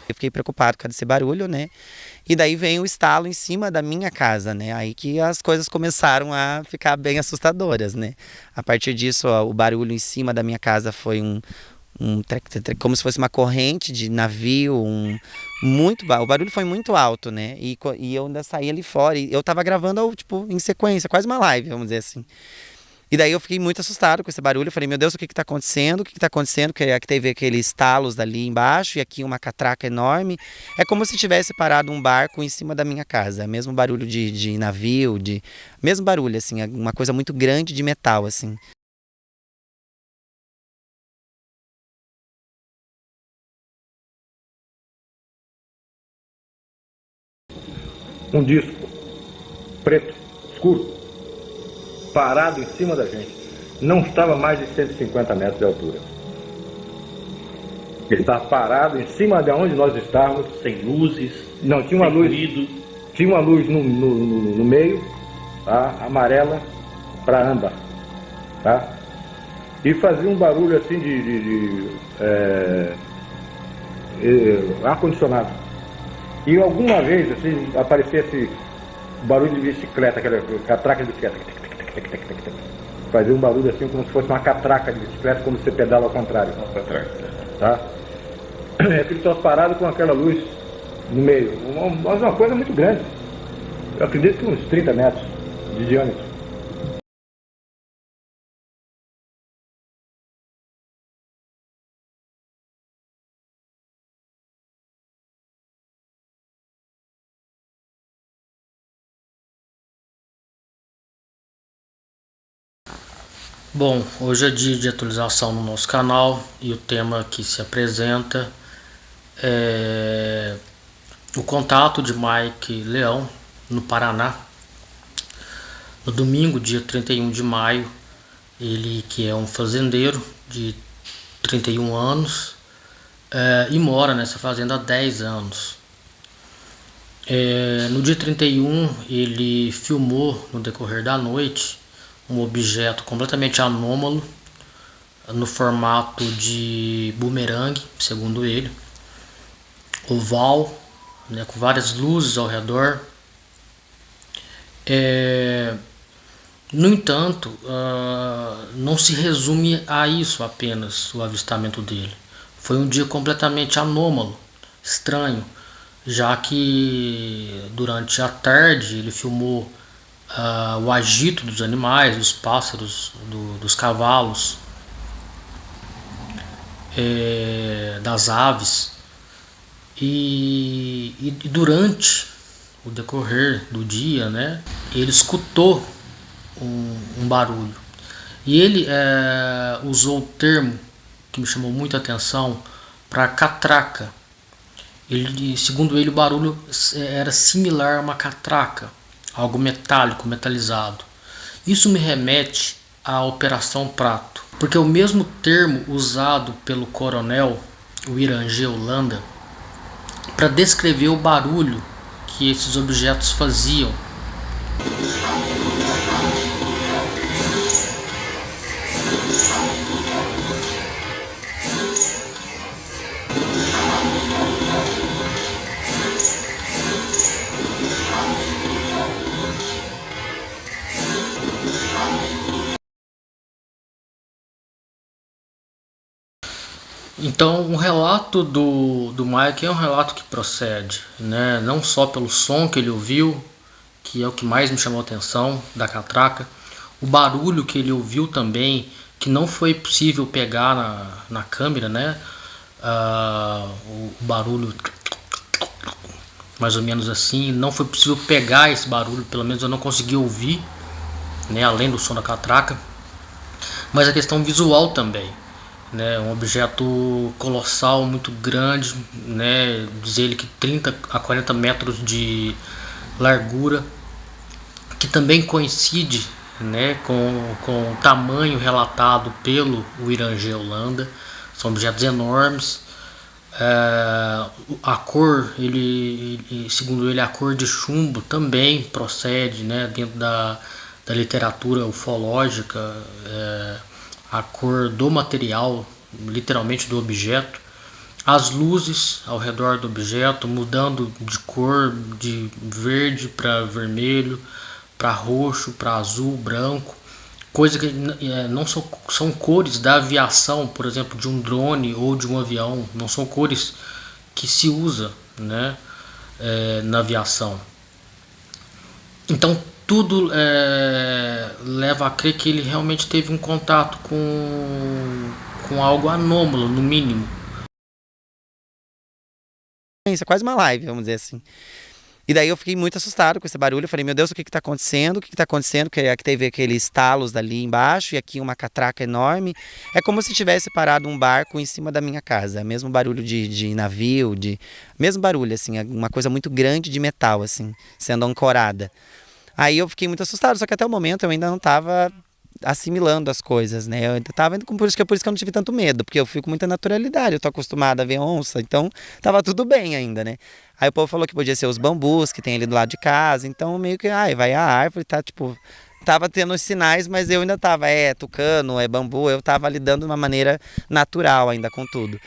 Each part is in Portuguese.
Eu fiquei preocupado com esse barulho, né? E daí vem o estalo em cima da minha casa, né? Aí que as coisas começaram a ficar bem assustadoras, né? A partir disso, ó, o barulho em cima da minha casa foi como se fosse uma corrente de navio, o barulho foi muito alto, né? E eu ainda saí ali fora, e eu tava gravando, tipo, em sequência, quase uma live, vamos dizer assim. E daí eu fiquei muito assustado com esse barulho. Eu falei, meu Deus, o que que tá acontecendo? O que que tá acontecendo? Que aqui teve aqueles talos ali embaixo e aqui uma catraca enorme. É como se tivesse parado um barco em cima da minha casa. É mesmo barulho de navio, mesmo barulho, assim, é uma coisa muito grande de metal, assim. Um disco preto, escuro, parado em cima da gente. Não estava a mais de 150 metros de altura. Ele estava parado em cima de onde nós estávamos. Sem luzes, não, tinha uma sem luz, ruído. tinha uma luz no meio, tá? Amarela para âmbar, tá? E fazia um barulho assim ar-condicionado. E alguma vez assim aparecia esse barulho de bicicleta, aquela catraca de bicicleta. Fazia um barulho assim como se fosse uma catraca de bicicleta quando você pedala ao contrário. Tá? É aquele troço parado com aquela luz no meio. Uma coisa muito grande. Eu acredito que uns 30 metros de diâmetro. Bom, hoje é dia de atualização no nosso canal e o tema que se apresenta é o contato de Mike Leão no Paraná. No domingo, dia 31 de maio, ele que é um fazendeiro de 31 anos e mora nessa fazenda há 10 anos. No dia 31 ele filmou no decorrer da noite um objeto completamente anômalo no formato de bumerangue, segundo ele, oval, né, com várias luzes ao redor. No entanto, não se resume a isso apenas o avistamento dele. Foi um dia completamente anômalo, estranho, já que durante a tarde ele filmou o agito dos animais, dos pássaros, dos cavalos, das aves, e durante o decorrer do dia, né, ele escutou um barulho e ele usou o termo que me chamou muita atenção para catraca. Segundo ele, o barulho era similar a uma catraca, algo metálico, metalizado. Isso me remete à Operação Prato, porque é o mesmo termo usado pelo coronel Irangê Holanda para descrever o barulho que esses objetos faziam. Então, um relato do Mike é um relato que procede, né? Não só pelo som que ele ouviu, que é o que mais me chamou a atenção, da catraca, o barulho que ele ouviu também, que não foi possível pegar na câmera, né? O barulho mais ou menos assim, não foi possível pegar esse barulho, pelo menos eu não consegui ouvir, né? Além do som da catraca, mas a questão visual também. né? Um objeto colossal, muito grande, né? Diz ele que 30 a 40 metros de largura, que também coincide, né, com o tamanho relatado pelo Irangê Holanda. São objetos enormes. A cor, segundo ele, a cor de chumbo também procede, né, dentro da literatura ufológica, a cor do material, literalmente do objeto. As luzes ao redor do objeto mudando de cor, de verde para vermelho, para roxo, para azul, branco, coisa que não são cores da aviação, por exemplo, de um drone ou de um avião, não são cores que se usa, né, na aviação. Então tudo leva a crer que ele realmente teve um contato com algo anômalo, no mínimo. Isso é quase uma live, vamos dizer assim. E daí eu fiquei muito assustado com esse barulho. Eu falei, meu Deus, o que que tá acontecendo? O que que tá acontecendo? Que aqui teve aqueles estalos ali embaixo e aqui uma catraca enorme. É como se tivesse parado um barco em cima da minha casa. Mesmo barulho de navio, mesmo barulho, assim, uma coisa muito grande de metal, assim, sendo ancorada. Aí eu fiquei muito assustado, só que até o momento eu ainda não estava assimilando as coisas, né? Eu ainda tava indo por isso que eu não tive tanto medo, porque eu fui com muita naturalidade, eu tô acostumada a ver onça, então tava tudo bem ainda, né? Aí o povo falou que podia ser os bambus que tem ali do lado de casa, então meio que, vai a árvore, tá tipo, tava tendo os sinais, mas eu ainda tava, tucano, é bambu, eu tava lidando de uma maneira natural ainda com tudo.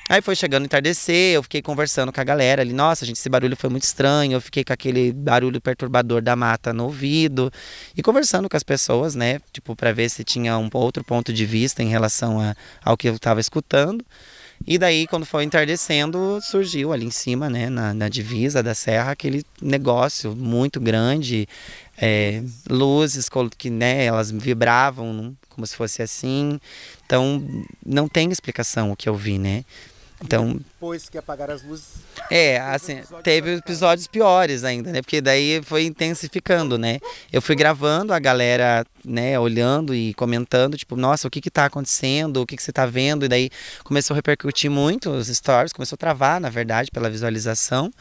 Aí foi chegando o entardecer, eu fiquei conversando com a galera ali, nossa, gente, esse barulho foi muito estranho, eu fiquei com aquele barulho perturbador da mata no ouvido e conversando com as pessoas, né, tipo, para ver se tinha um outro ponto de vista em relação ao que eu estava escutando. E daí, quando foi entardecendo, surgiu ali em cima, né, na divisa da serra, aquele negócio muito grande, luzes que, né, elas vibravam como se fosse assim. Então, não tem explicação o que eu vi, né? Então, depois que apagaram as luzes, assim, teve episódios piores ainda, né? Porque daí foi intensificando, né? Eu fui gravando a galera, né, olhando e comentando, tipo, nossa, o que que tá acontecendo? O que que você tá vendo? E daí começou a repercutir muito os stories, começou a travar, na verdade, pela visualização.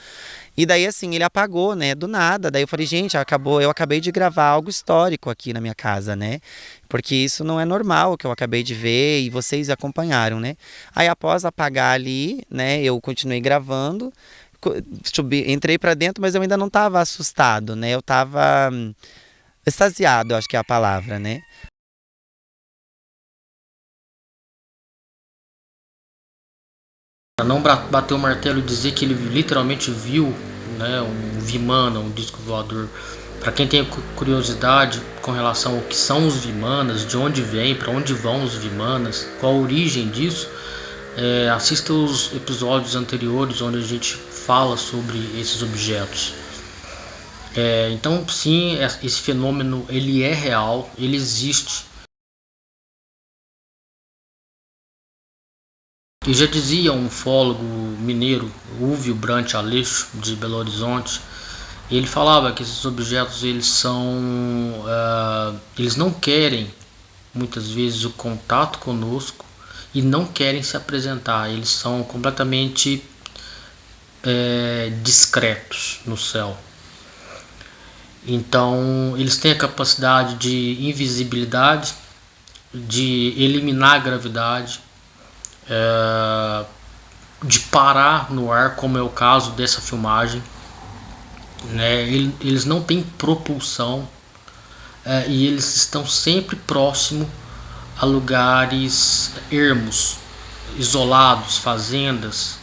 E daí, assim, ele apagou, né, do nada. Daí eu falei, gente, eu acabei de gravar algo histórico aqui na minha casa, né? Porque isso não é normal o que eu acabei de ver e vocês acompanharam, né? Aí após apagar ali, né, eu continuei gravando, entrei pra dentro, mas eu ainda não tava assustado, né? Eu tava extasiado, acho que é a palavra, né? Não bater o martelo e dizer que ele literalmente viu, né, um Vimana, um disco voador. Para quem tem curiosidade com relação ao que são os Vimanas, de onde vem, para onde vão os Vimanas, qual a origem disso, assista os episódios anteriores onde a gente fala sobre esses objetos. Então sim, esse fenômeno ele é real, ele existe. E já dizia um ufólogo mineiro, Húvio Brant Aleixo, de Belo Horizonte, ele falava que esses objetos eles não querem muitas vezes o contato conosco e não querem se apresentar, eles são completamente discretos no céu. Então eles têm a capacidade de invisibilidade, de eliminar a gravidade, de parar no ar, como é o caso dessa filmagem, né? Eles não têm propulsão, e eles estão sempre próximo a lugares ermos, isolados, fazendas,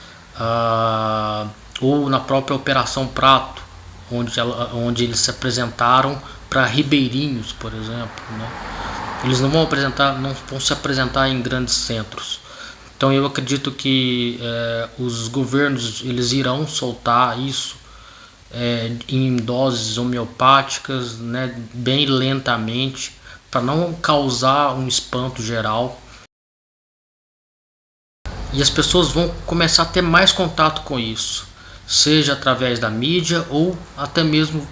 ou na própria Operação Prato, onde eles se apresentaram para ribeirinhos, por exemplo, né? Eles não vão se apresentar em grandes centros. Então eu acredito que os governos eles irão soltar isso em doses homeopáticas, né, bem lentamente, para não causar um espanto geral. E as pessoas vão começar a ter mais contato com isso, seja através da mídia ou até mesmo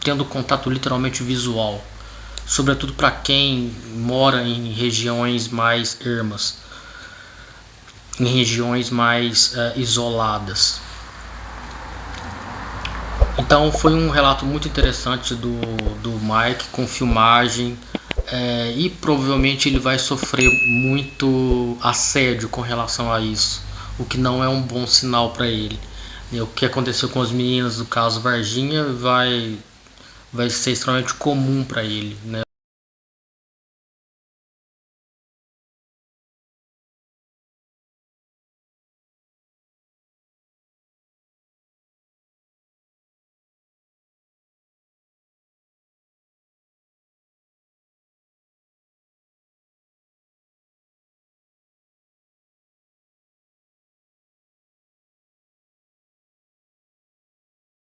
tendo contato literalmente visual. sobretudo para quem mora em regiões mais ermas, em regiões mais isoladas. Então foi um relato muito interessante do Mike, com filmagem, e provavelmente ele vai sofrer muito assédio com relação a isso, o que não é um bom sinal para ele. O que aconteceu com as meninas do caso Varginha vai ser extremamente comum para ele, né?